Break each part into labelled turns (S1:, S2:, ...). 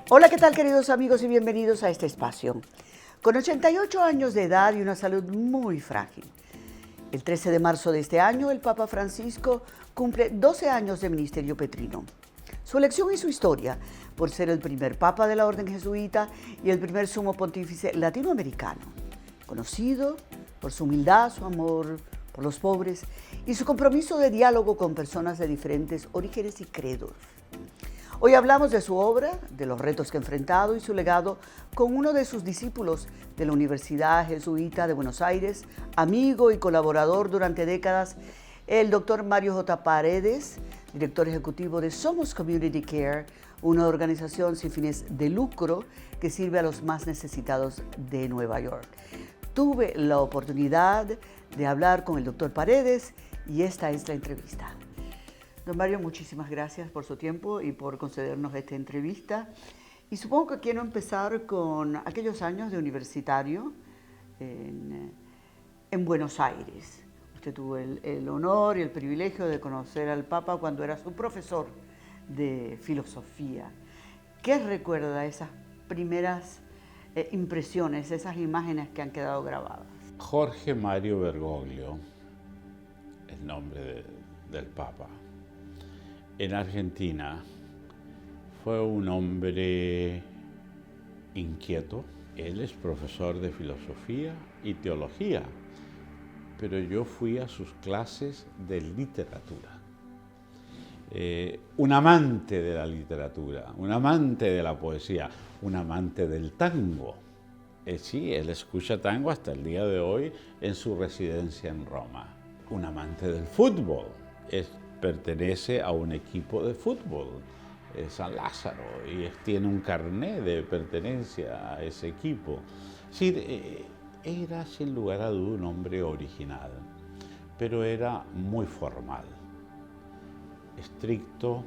S1: Hola, ¿qué tal, queridos amigos, y bienvenidos a este espacio? Con 88 años de edad y una salud muy frágil, el 13 de marzo de este año, el Papa Francisco cumple 12 años de ministerio petrino. Su elección y su historia, por ser el primer papa de la orden jesuita y el primer sumo pontífice latinoamericano, conocido por su humildad, su amor por los pobres y su compromiso de diálogo con personas de diferentes orígenes y credos. Hoy hablamos de su obra, de los retos que ha enfrentado y su legado con uno de sus discípulos de la Universidad Jesuita de Buenos Aires, amigo y colaborador durante décadas, el doctor Mario J. Paredes, director ejecutivo de Somos Community Care, una organización sin fines de lucro que sirve a los más necesitados de Nueva York. Tuve la oportunidad de hablar con el doctor Paredes y esta es la entrevista. Don Mario, muchísimas gracias por su tiempo y por concedernos esta entrevista. Y supongo que quiero empezar con aquellos años de universitario en Buenos Aires. Usted tuvo el honor y el privilegio de conocer al Papa cuando era su profesor de filosofía. ¿Qué recuerda de esas primeras impresiones, esas imágenes que han quedado grabadas?
S2: Jorge Mario Bergoglio, el nombre del Papa. En Argentina fue un hombre inquieto. Él es profesor de filosofía y teología, pero yo fui a sus clases de literatura. Un amante de la literatura, un amante de la poesía, un amante del tango. Sí, él escucha tango hasta el día de hoy en su residencia en Roma. Un amante del fútbol. Pertenece a un equipo de fútbol, San Lázaro, y tiene un carné de pertenencia a ese equipo. Sí, era sin lugar a duda un hombre original, pero era muy formal, estricto,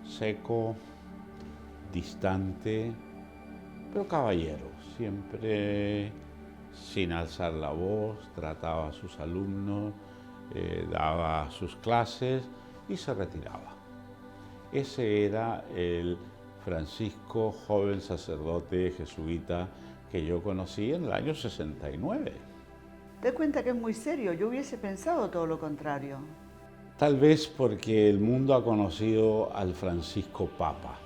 S2: seco, distante, pero caballero, siempre sin alzar la voz, trataba a sus alumnos, daba sus clases y se retiraba. Ese era el Francisco, joven sacerdote jesuita que yo conocí en el año 69.
S1: Te cuenta que es muy serio, yo hubiese pensado todo lo contrario.
S2: Tal vez porque el mundo ha conocido al Francisco Papa.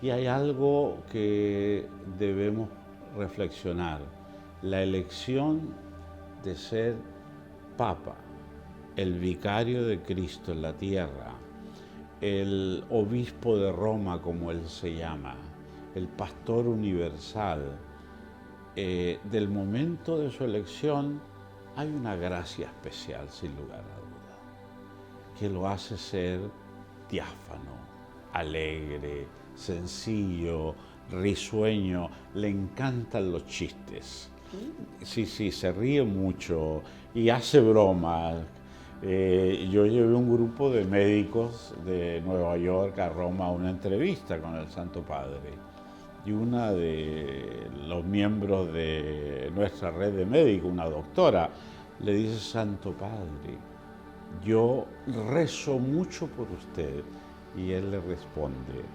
S2: Y hay algo que debemos reflexionar. La elección de ser Papa, el vicario de Cristo en la tierra, el obispo de Roma, como él se llama, el pastor universal, del momento de su elección hay una gracia especial, sin lugar a duda, que lo hace ser diáfano, alegre, sencillo, risueño, le encantan los chistes. Sí, se ríe mucho y hace bromas. Yo llevé un grupo de médicos de Nueva York a Roma a una entrevista con el Santo Padre. Y una de los miembros de nuestra red de médicos, una doctora, le dice: Santo Padre, yo rezo mucho por usted. Y él le responde: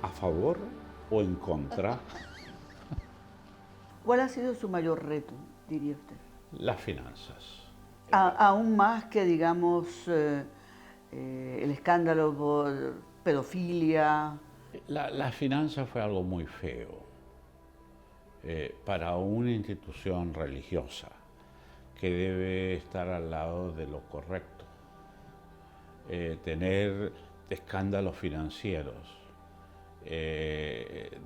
S2: ¿a favor o en contra?
S1: ¿Cuál ha sido su mayor reto, diría usted?
S2: Las finanzas.
S1: Aún más que, digamos, el escándalo por pedofilia.
S2: La finanza fue algo muy feo para una institución religiosa que debe estar al lado de lo correcto. Tener escándalos financieros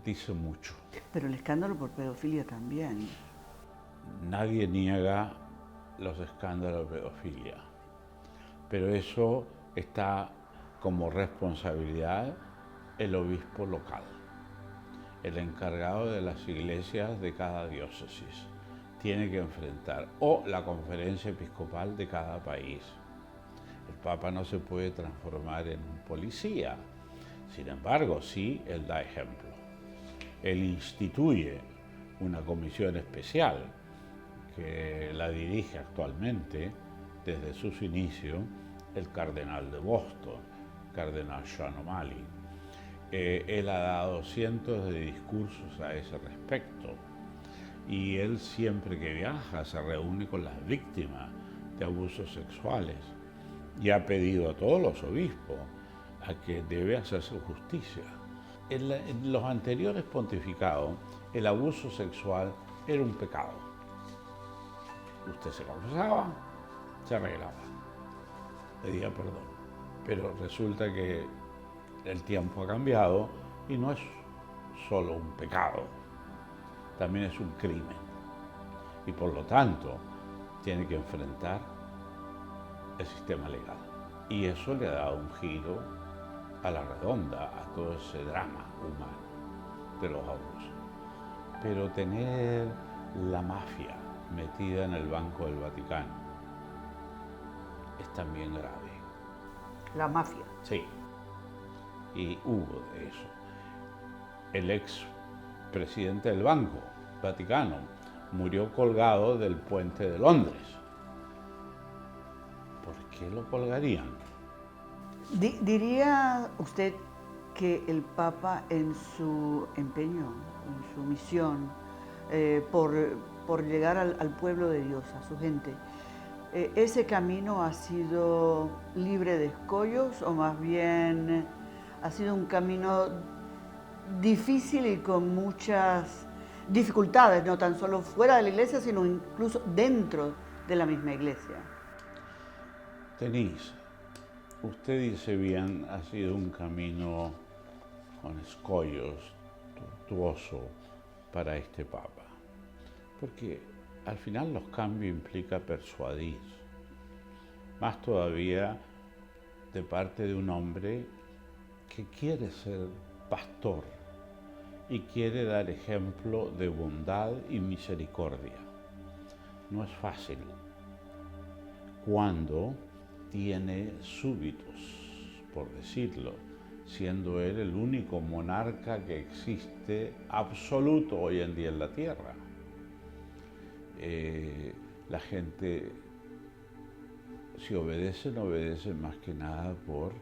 S2: dice mucho.
S1: Pero el escándalo por pedofilia también.
S2: Nadie niega los escándalos de pedofilia, pero eso está como responsabilidad el obispo local, el encargado de las iglesias de cada diócesis, tiene que enfrentar, o la conferencia episcopal de cada país. El Papa no se puede transformar en un policía, sin embargo, sí, él da ejemplo. Él instituye una comisión especial que la dirige actualmente, desde sus inicios, el cardenal de Boston, cardenal Sean O'Malley. Él ha dado cientos de discursos a ese respecto y él siempre que viaja se reúne con las víctimas de abusos sexuales y ha pedido a todos los obispos a que debe hacerse justicia. En los anteriores pontificados, el abuso sexual era un pecado. Usted se confesaba, se arreglaba, pedía perdón. Pero resulta que el tiempo ha cambiado y no es solo un pecado, también es un crimen. Y por lo tanto, tiene que enfrentar el sistema legal. Y eso le ha dado un giro a la redonda a todo ese drama humano de los abusos. Pero tener la mafia metida en el Banco del Vaticano es también grave.
S1: La mafia.
S2: Sí, y hubo de eso. El ex presidente del Banco Vaticano murió colgado del puente de Londres. ¿Por qué lo colgarían?
S1: ¿Diría usted que el Papa en su empeño, en su misión por llegar al pueblo de Dios, a su gente, ese camino ha sido libre de escollos o más bien ha sido un camino difícil y con muchas dificultades, no tan solo fuera de la iglesia, sino incluso dentro de la misma iglesia?
S2: Denise, usted dice bien, ha sido un camino con escollos, tortuoso para este Papa, porque al final los cambios implica persuadir, más todavía de parte de un hombre que quiere ser pastor y quiere dar ejemplo de bondad y misericordia. No es fácil cuando tiene súbditos, por decirlo, siendo él el único monarca que existe absoluto hoy en día en la tierra. La gente, si obedece, no obedece más que nada por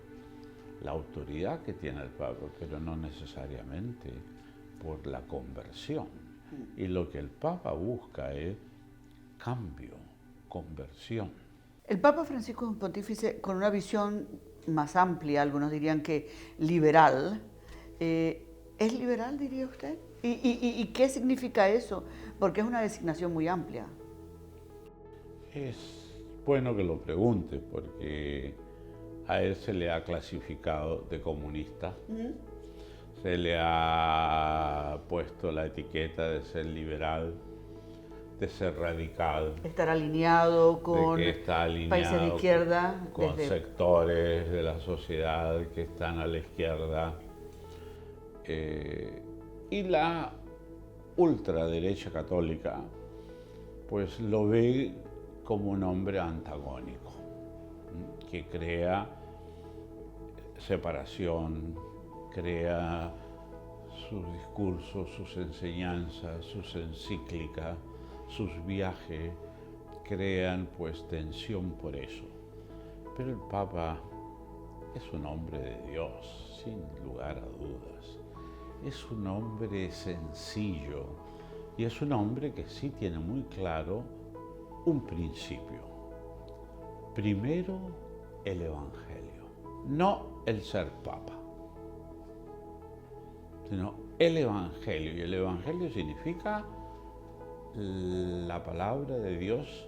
S2: la autoridad que tiene el Papa, pero no necesariamente por la conversión. Y lo que el Papa busca es cambio, conversión.
S1: El Papa Francisco es un pontífice con una visión más amplia, algunos dirían que liberal. ¿Es liberal, diría usted? ¿Y qué significa eso? Porque es una designación muy amplia.
S2: Es bueno que lo pregunte, porque a él se le ha clasificado de comunista, se le ha puesto la etiqueta de ser liberal, de ser radical.
S1: Estar alineado con países de izquierda.
S2: Con sectores de la sociedad que están a la izquierda. Y la ultraderecha católica pues lo ve como un hombre antagónico, que crea separación, crea sus discursos, sus enseñanzas, sus encíclicas, sus viajes, crean pues tensión por eso. Pero el Papa es un hombre de Dios, sin lugar a dudas. Es un hombre sencillo y es un hombre que sí tiene muy claro un principio. Primero, el Evangelio, no el ser Papa, sino el Evangelio. Y el Evangelio significa la palabra de Dios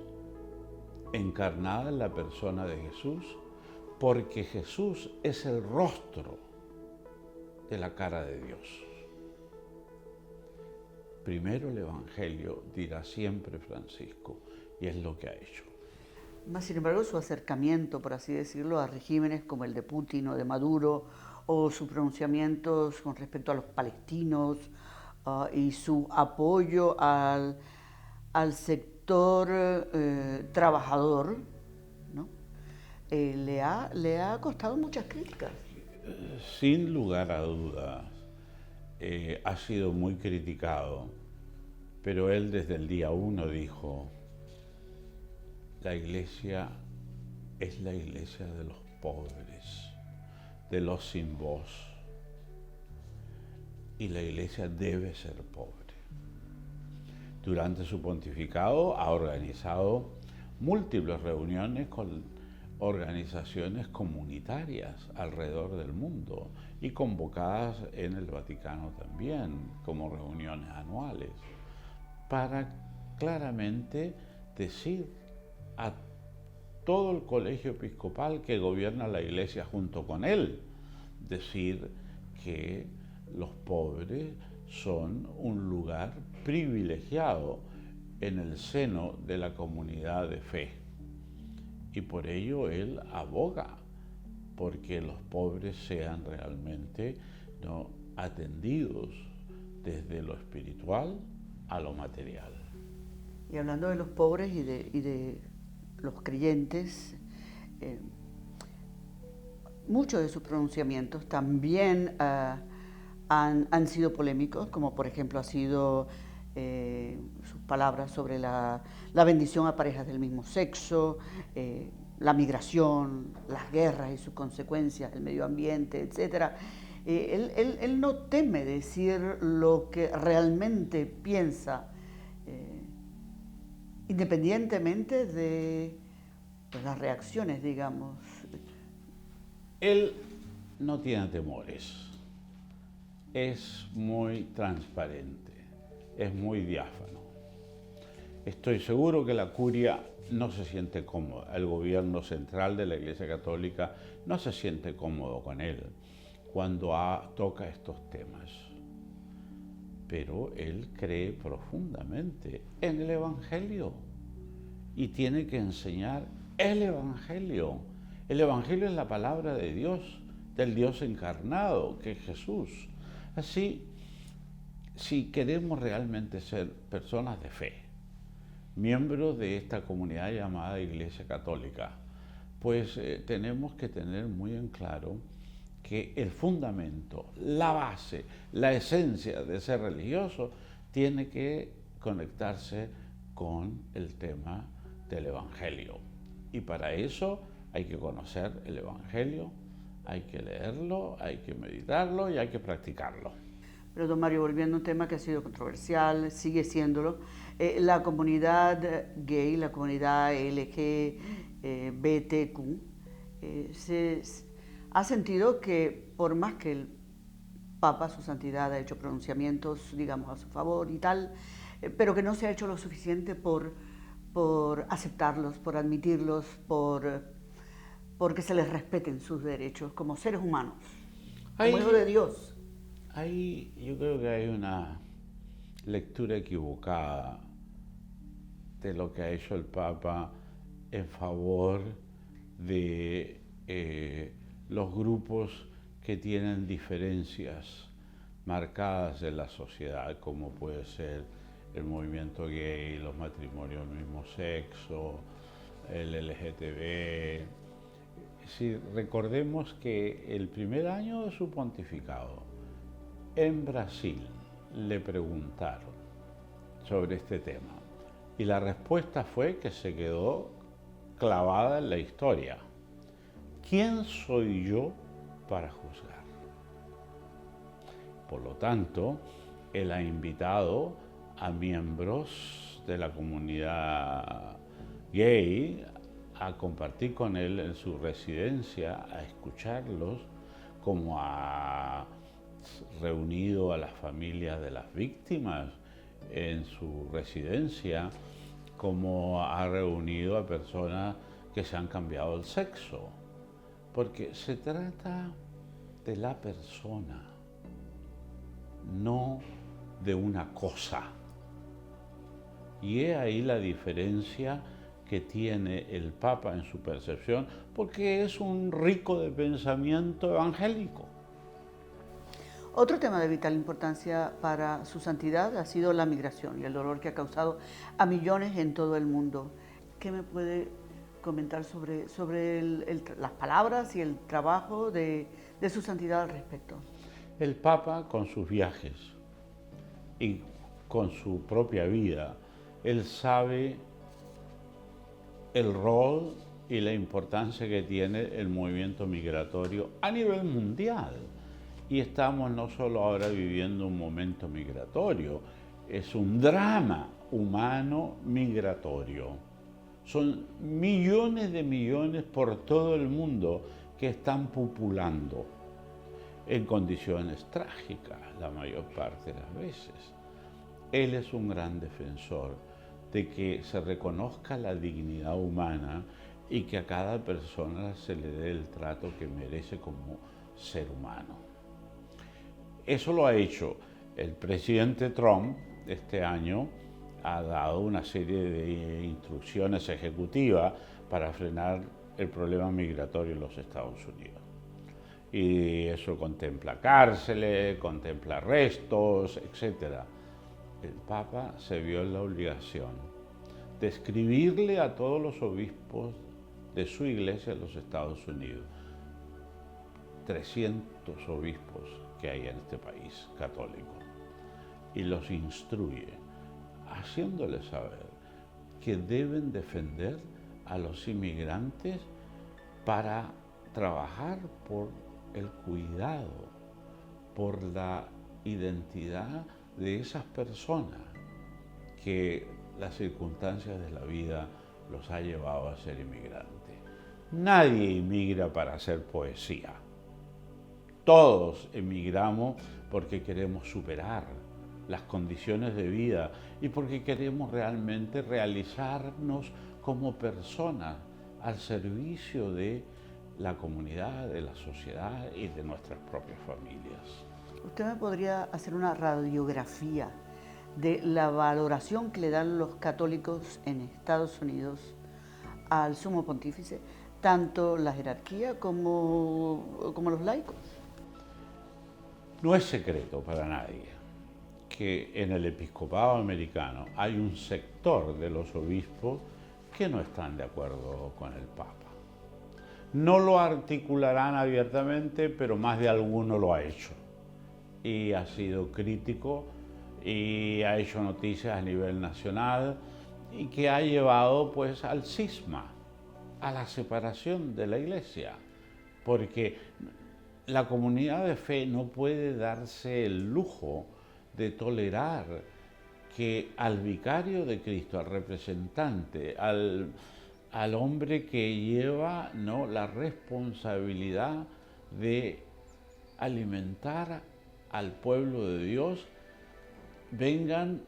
S2: encarnada en la persona de Jesús, porque Jesús es el rostro de la cara de Dios. Primero el Evangelio, dirá siempre Francisco, y es lo que ha hecho.
S1: Más sin embargo, su acercamiento, por así decirlo, a regímenes como el de Putin o de Maduro, o sus pronunciamientos con respecto a los palestinos, y su apoyo al sector trabajador, ¿no? Le ha costado muchas críticas.
S2: Sin lugar a dudas, ha sido muy criticado, pero él desde el día 1 dijo: la iglesia es la iglesia de los pobres, de los sin voz, y la Iglesia debe ser pobre. Durante su pontificado ha organizado múltiples reuniones con organizaciones comunitarias alrededor del mundo y convocadas en el Vaticano también como reuniones anuales para claramente decir a todo el colegio episcopal que gobierna la Iglesia junto con él, decir que los pobres son un lugar privilegiado en el seno de la comunidad de fe. Y por ello él aboga porque los pobres sean realmente atendidos desde lo espiritual a lo material.
S1: Y hablando de los pobres y de los creyentes, muchos de sus pronunciamientos también han sido polémicos, como por ejemplo ha sido sus palabras sobre la bendición a parejas del mismo sexo, la migración, las guerras y sus consecuencias, el medio ambiente, etc. Él no teme decir lo que realmente piensa, independientemente de las reacciones, digamos.
S2: Él no tiene temores. Es muy transparente, es muy diáfano. Estoy seguro que la curia no se siente cómoda, el gobierno central de la Iglesia Católica no se siente cómodo con él cuando toca estos temas. Pero él cree profundamente en el Evangelio y tiene que enseñar el Evangelio. El Evangelio es la palabra de Dios, del Dios encarnado, que es Jesús. Así, si queremos realmente ser personas de fe, miembros de esta comunidad llamada Iglesia Católica, pues tenemos que tener muy en claro que el fundamento, la base, la esencia de ser religioso tiene que conectarse con el tema del Evangelio. Y para eso hay que conocer el Evangelio, hay que leerlo, hay que meditarlo y hay que practicarlo.
S1: Pero don Mario, volviendo a un tema que ha sido controversial, sigue siéndolo, la comunidad gay, la comunidad LGBTQ, ha sentido que por más que el Papa, su santidad, ha hecho pronunciamientos, digamos, a su favor y tal, pero que no se ha hecho lo suficiente por aceptarlos, por admitirlos, porque se les respeten sus derechos como seres humanos, como hijos de Dios.
S2: Yo creo que hay una lectura equivocada de lo que ha hecho el Papa en favor de los grupos que tienen diferencias marcadas en la sociedad, como puede ser el movimiento gay, los matrimonios del mismo sexo, el LGTB. Si recordemos que el primer año de su pontificado, en Brasil le preguntaron sobre este tema y la respuesta fue que se quedó clavada en la historia. ¿Quién soy yo para juzgar? Por lo tanto, él ha invitado a miembros de la comunidad gay a compartir con él en su residencia, a escucharlos, como ha reunido a las familias de las víctimas en su residencia, como ha reunido a personas que se han cambiado el sexo, porque se trata de la persona, no de una cosa. Y es ahí la diferencia que tiene el Papa en su percepción, porque es un rico de pensamiento evangélico.
S1: Otro tema de vital importancia para su santidad ha sido la migración y el dolor que ha causado a millones en todo el mundo. ¿Qué me puede comentar sobre las palabras y el trabajo de su santidad al respecto?
S2: El Papa, con sus viajes y con su propia vida, él sabe el rol y la importancia que tiene el movimiento migratorio a nivel mundial. Y estamos no solo ahora viviendo un momento migratorio, es un drama humano migratorio. Son millones de millones por todo el mundo que están pupulando en condiciones trágicas la mayor parte de las veces. Él es un gran defensor de que se reconozca la dignidad humana y que a cada persona se le dé el trato que merece como ser humano. Eso lo ha hecho el presidente Trump este año, ha dado una serie de instrucciones ejecutivas para frenar el problema migratorio en los Estados Unidos. Y eso contempla cárceles, contempla arrestos, etc. El Papa se vio en la obligación de escribirle a todos los obispos de su iglesia en los Estados Unidos, 300 obispos que hay en este país católico, y los instruye, haciéndoles saber que deben defender a los inmigrantes para trabajar por el cuidado, por la identidad de esas personas que las circunstancias de la vida los ha llevado a ser inmigrantes. Nadie inmigra para hacer poesía. Todos emigramos porque queremos superar las condiciones de vida y porque queremos realmente realizarnos como personas al servicio de la comunidad, de la sociedad y de nuestras propias familias.
S1: ¿Usted me podría hacer una radiografía de la valoración que le dan los católicos en Estados Unidos al Sumo Pontífice, tanto la jerarquía como los laicos?
S2: No es secreto para nadie que en el episcopado americano hay un sector de los obispos que no están de acuerdo con el Papa. No lo articularán abiertamente, pero más de alguno lo ha hecho. Y ha sido crítico y ha hecho noticias a nivel nacional y que ha llevado pues al cisma, a la separación de la Iglesia, porque la comunidad de fe no puede darse el lujo de tolerar que al vicario de Cristo, al representante, al hombre que lleva, ¿no?, la responsabilidad de alimentar al pueblo de Dios, vengan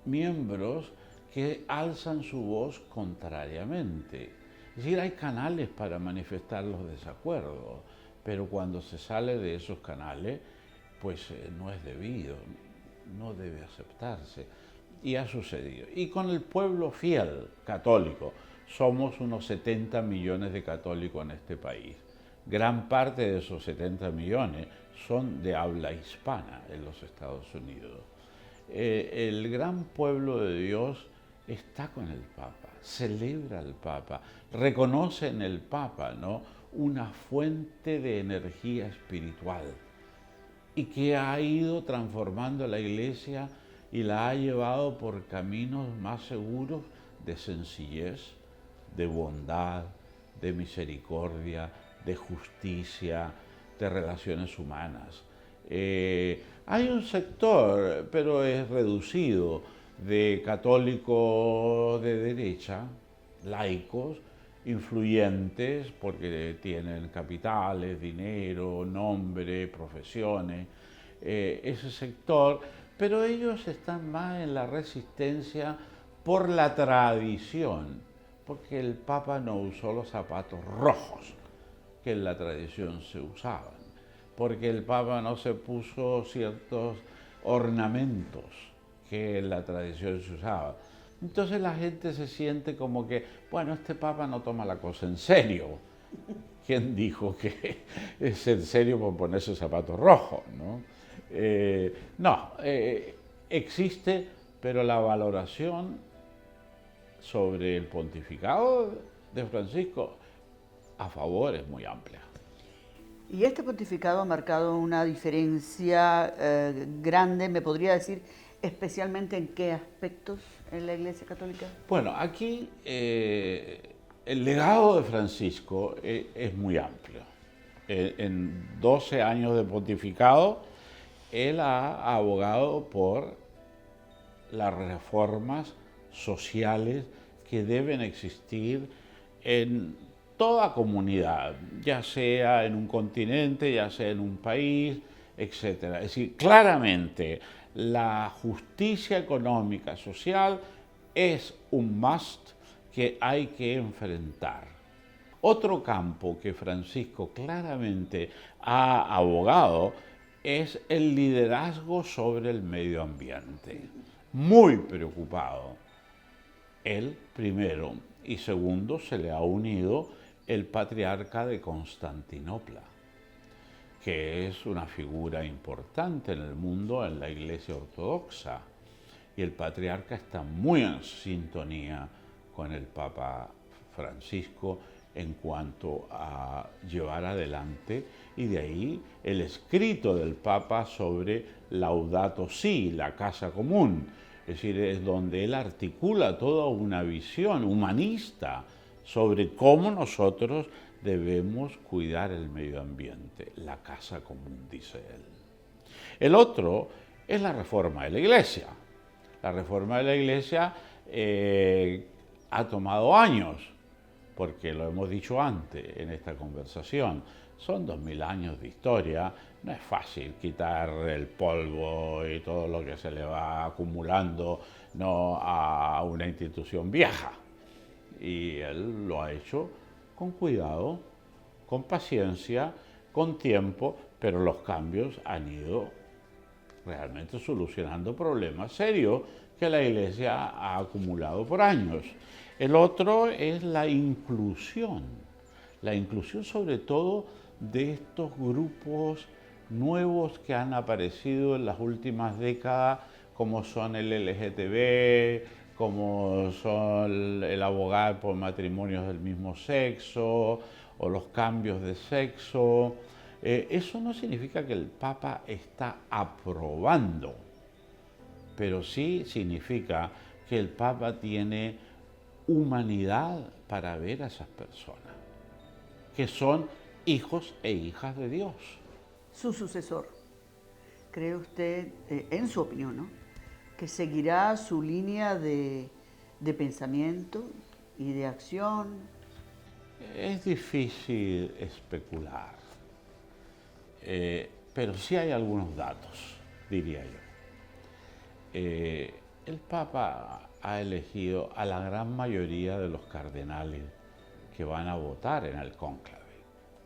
S2: miembros que alzan su voz contrariamente. Es decir, hay canales para manifestar los desacuerdos, pero cuando se sale de esos canales, pues no es debido, no debe aceptarse. Y ha sucedido. Y con el pueblo fiel católico, somos unos 70 millones de católicos en este país. Gran parte de esos 70 millones son de habla hispana en los Estados Unidos. El gran pueblo de Dios está con el Papa, celebra al Papa, reconoce en el Papa, ¿no?, una fuente de energía espiritual y que ha ido transformando la Iglesia y la ha llevado por caminos más seguros de sencillez, de bondad, de misericordia, de justicia, de relaciones humanas. Hay un sector, pero es reducido, de católicos de derecha, laicos, influyentes, porque tienen capitales, dinero, nombre, profesiones, ese sector, pero ellos están más en la resistencia por la tradición, porque el Papa no usó los zapatos rojos que en la tradición se usaban, porque el Papa no se puso ciertos ornamentos que en la tradición se usaban. Entonces la gente se siente como que, bueno, este Papa no toma la cosa en serio. ¿Quién dijo que es en serio por ponerse zapatos rojos, ¿no? Existe, pero la valoración sobre el pontificado de Francisco a favor es muy amplia.
S1: Y este pontificado ha marcado una diferencia grande, me podría decir, especialmente en qué aspectos en la Iglesia Católica.
S2: Bueno, aquí el legado de Francisco es muy amplio. En 12 años de pontificado, él ha abogado por las reformas sociales que deben existir en toda comunidad, ya sea en un continente, ya sea en un país, etc. Es decir, claramente la justicia económica, social, es un must que hay que enfrentar. Otro campo que Francisco claramente ha abogado es el liderazgo sobre el medio ambiente. Muy preocupado. Él primero y segundo se le ha unido el patriarca de Constantinopla, que es una figura importante en el mundo, en la Iglesia Ortodoxa. Y el patriarca está muy en sintonía con el Papa Francisco en cuanto a llevar adelante, y de ahí el escrito del Papa sobre Laudato Si, la casa común. Es decir, es donde él articula toda una visión humanista sobre cómo nosotros debemos cuidar el medio ambiente, la casa común, dice él. El otro es la reforma de la Iglesia. La reforma de la Iglesia ha tomado años, porque lo hemos dicho antes en esta conversación, son 2000 años de historia, no es fácil quitar el polvo y todo lo que se le va acumulando, no, a una institución vieja. Y él lo ha hecho con cuidado, con paciencia, con tiempo, pero los cambios han ido realmente solucionando problemas serios que la Iglesia ha acumulado por años. El otro es la inclusión sobre todo de estos grupos nuevos que han aparecido en las últimas décadas, como son el LGTB, como son el abogar por matrimonios del mismo sexo o los cambios de sexo. Eso no significa que el Papa está aprobando, pero sí significa que el Papa tiene humanidad para ver a esas personas, que son hijos e hijas de Dios.
S1: Su sucesor, ¿cree usted, en su opinión, ¿no?, que seguirá su línea de pensamiento y de acción?
S2: Es difícil especular, pero sí hay algunos datos, diría yo. El Papa ha elegido a la gran mayoría de los cardenales que van a votar en el cónclave.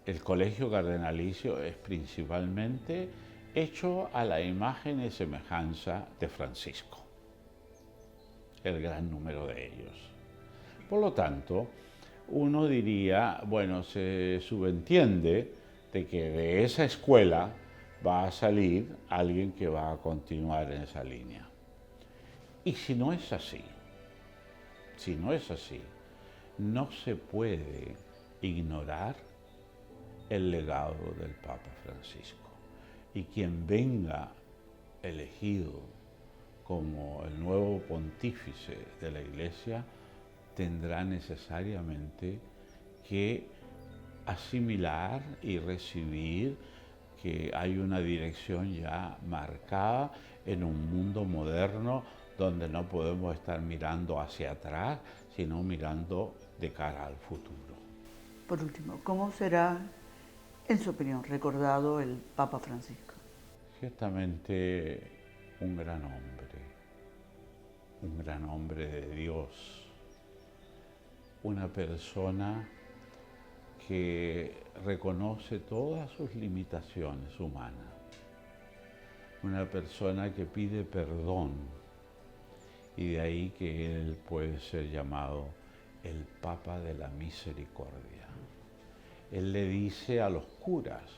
S2: El colegio cardenalicio es principalmente hecho a la imagen y semejanza de Francisco, el gran número de ellos. Por lo tanto, uno diría, bueno, se subentiende de que de esa escuela va a salir alguien que va a continuar en esa línea. Y si no es así, no se puede ignorar el legado del Papa Francisco. Y quien venga elegido como el nuevo pontífice de la Iglesia tendrá necesariamente que asimilar y recibir que hay una dirección ya marcada en un mundo moderno donde no podemos estar mirando hacia atrás, sino mirando de cara al futuro.
S1: Por último, ¿cómo será, en su opinión, recordado el Papa Francisco?
S2: Ciertamente un gran hombre de Dios, una persona que reconoce todas sus limitaciones humanas, una persona que pide perdón, y de ahí que él puede ser llamado el Papa de la Misericordia. Él le dice a los curas,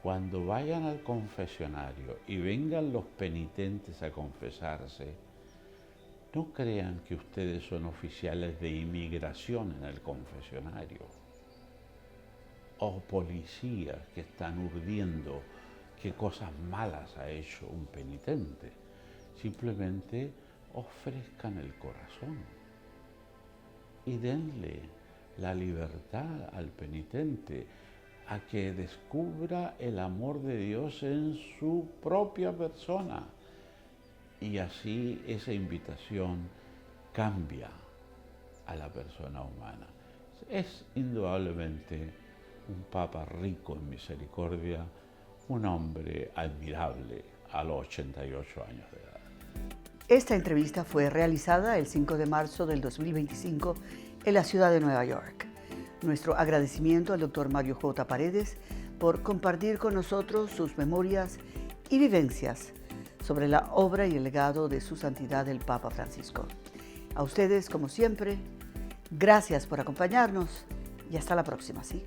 S2: cuando vayan al confesionario y vengan los penitentes a confesarse, no crean que ustedes son oficiales de inmigración en el confesionario o policías que están urdiendo qué cosas malas ha hecho un penitente. Simplemente ofrezcan el corazón y denle la libertad al penitente a que descubra el amor de Dios en su propia persona. Y así esa invitación cambia a la persona humana. Es indudablemente un Papa rico en misericordia, un hombre admirable a los 88 años de edad.
S1: Esta entrevista fue realizada el 5 de marzo del 2025 en la ciudad de Nueva York. Nuestro agradecimiento al Dr. Mario J. Paredes por compartir con nosotros sus memorias y vivencias sobre la obra y el legado de su santidad el Papa Francisco. A ustedes, como siempre, gracias por acompañarnos y hasta la próxima, ¿sí?